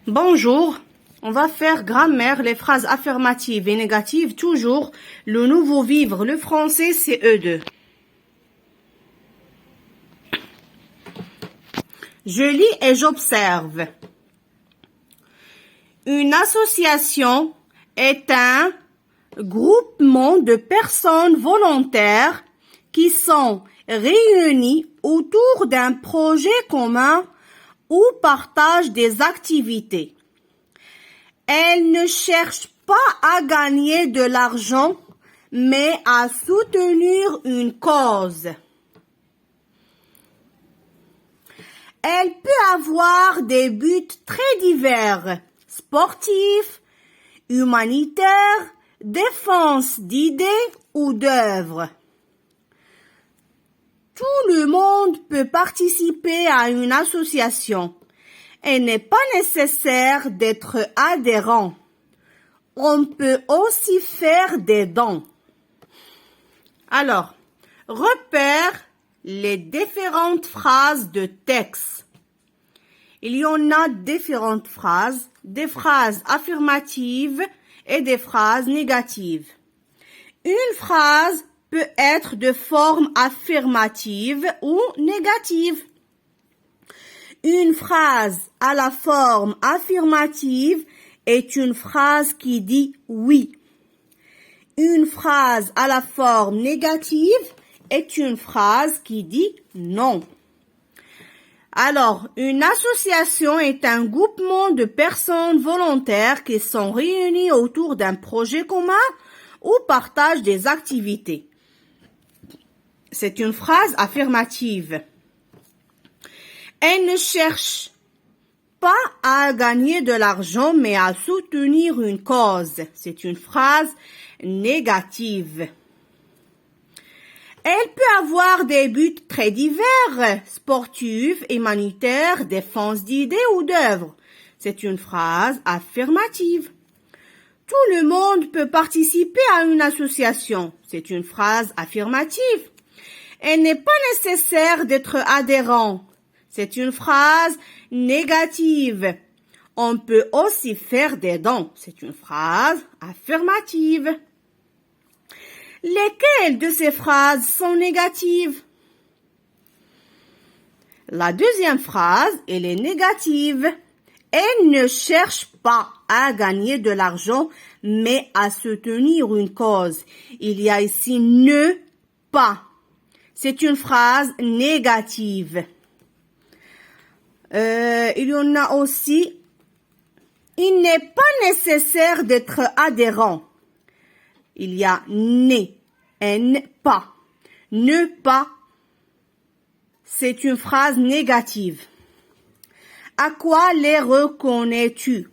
Bonjour, on va faire grammaire, les phrases affirmatives et négatives, toujours. Le nouveau vivre, le français, c'est E2. Je lis et j'observe. Une association est un groupement de personnes volontaires qui sont réunies autour d'un projet commun ou partagent des activités. Elle ne cherche pas à gagner de l'argent, mais à soutenir une cause. Elle peut avoir des buts très divers, sportifs, humanitaires, défense d'idées ou d'œuvres. Tout le monde peut participer à une association. Il n'est pas nécessaire d'être adhérent. On peut aussi faire des dons. Alors, repère les différentes phrases de texte. Il y en a différentes phrases, des phrases affirmatives et des phrases négatives. Une phrase peut être de forme affirmative ou négative. Une phrase à la forme affirmative est une phrase qui dit oui. Une phrase à la forme négative est une phrase qui dit non. Alors, une association est un groupement de personnes volontaires qui sont réunies autour d'un projet commun ou partagent des activités. C'est une phrase affirmative. Elle ne cherche pas à gagner de l'argent, mais à soutenir une cause. C'est une phrase négative. Elle peut avoir des buts très divers, sportifs, humanitaires, défense d'idées ou d'œuvres. C'est une phrase affirmative. Tout le monde peut participer à une association. C'est une phrase affirmative. Il n'est pas nécessaire d'être adhérent. C'est une phrase négative. On peut aussi faire des dons. C'est une phrase affirmative. Lesquelles de ces phrases sont négatives? La deuxième phrase, elle est négative. Elle ne cherche pas à gagner de l'argent, mais à soutenir une cause. Il y a ici ne pas. C'est une phrase négative. Il y en a aussi, il n'est pas nécessaire d'être adhérent. Il y a ne pas. Ne pas, c'est une phrase négative. À quoi les reconnais-tu?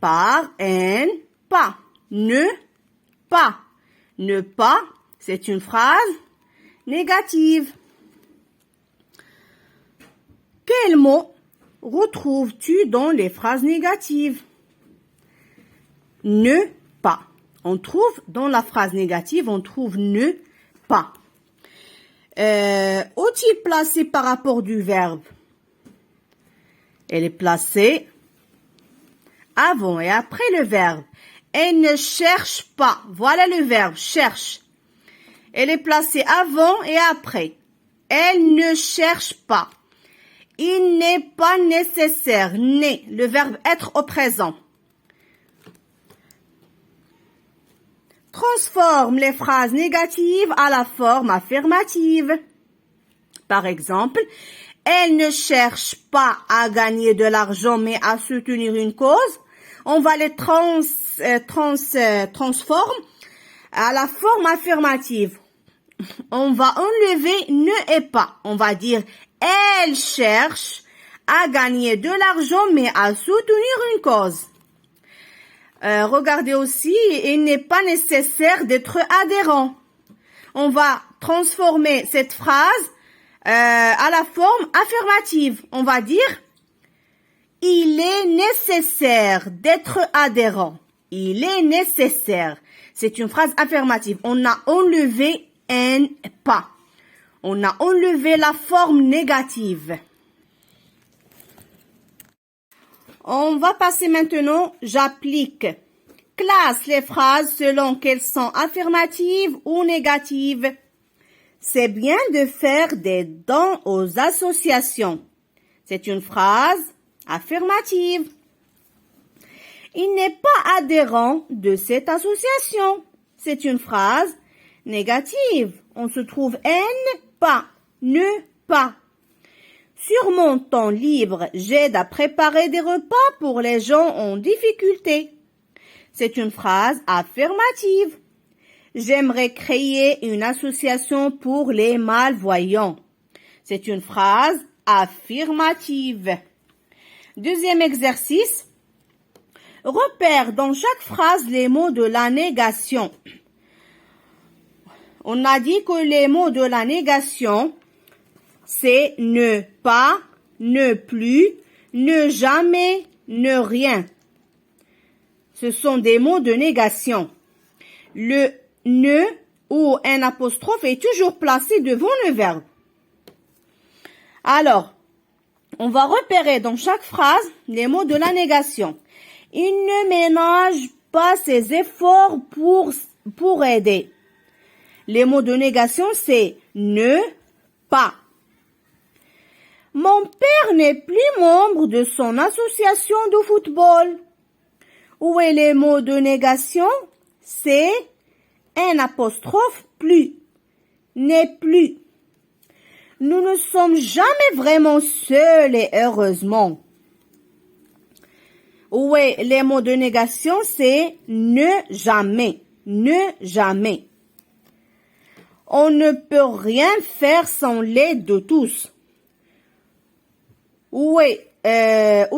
Par un pas. Ne pas. Ne pas, c'est une phrase négative. Quel mot retrouves-tu dans les phrases négatives? Ne pas. On trouve dans la phrase négative, on trouve ne pas. Est-il placé par rapport du verbe? Elle est placée avant et après le verbe. Elle ne cherche pas. Voilà le verbe, cherche. Elle est placée avant et après. Elle ne cherche pas. Il n'est pas nécessaire. N'est, le verbe être au présent. Transforme les phrases négatives à la forme affirmative. Par exemple, elle ne cherche pas à gagner de l'argent, mais à soutenir une cause. On va les transformer à la forme affirmative. On va enlever ne et pas. On va dire elle cherche à gagner de l'argent, mais à soutenir une cause. Regardez aussi, il n'est pas nécessaire d'être adhérent. On va transformer cette phrase à la forme affirmative. On va dire il est nécessaire d'être adhérent. Il est nécessaire. C'est une phrase affirmative. On a enlevé un pas. On a enlevé la forme négative. On va passer maintenant, j'applique. Classe les phrases selon qu'elles sont affirmatives ou négatives. C'est bien de faire des dons aux associations. C'est une phrase affirmative. Il n'est pas adhérent de cette association. C'est une phrase négative. On se trouve N, pas, ne pas. Sur mon temps libre, j'aide à préparer des repas pour les gens en difficulté. C'est une phrase affirmative. J'aimerais créer une association pour les malvoyants. C'est une phrase affirmative. Deuxième exercice. Repère dans chaque phrase les mots de la négation. On a dit que les mots de la négation, c'est ne pas, ne plus, ne jamais, ne rien. Ce sont des mots de négation. Le ne ou un apostrophe est toujours placé devant le verbe. Alors, on va repérer dans chaque phrase les mots de la négation. Il ne ménage pas ses efforts pour aider. Les mots de négation, c'est ne pas. Mon père n'est plus membre de son association de football. Où est les mots de négation? C'est un apostrophe plus. N'est plus. Nous ne sommes jamais vraiment seuls et heureusement. Où est les mots de négation? C'est ne jamais. Ne jamais. On ne peut rien faire sans l'aide de tous. Où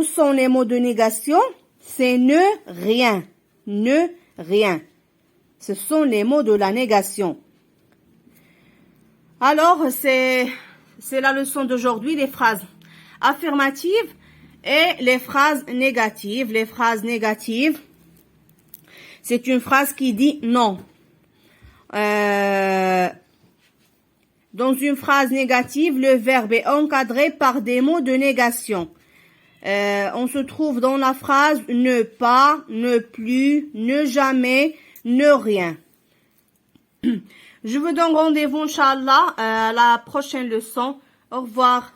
sont les mots de négation? C'est ne rien. Ne rien. Ce sont les mots de la négation. Alors, c'est la leçon d'aujourd'hui, les phrases affirmatives et les phrases négatives. Les phrases négatives, c'est une phrase qui dit non. Dans une phrase négative, le verbe est encadré par des mots de négation. On se trouve dans la phrase ne pas, ne plus, ne jamais, ne rien. Je vous donne rendez-vous, Inch'Allah, à la prochaine leçon. Au revoir.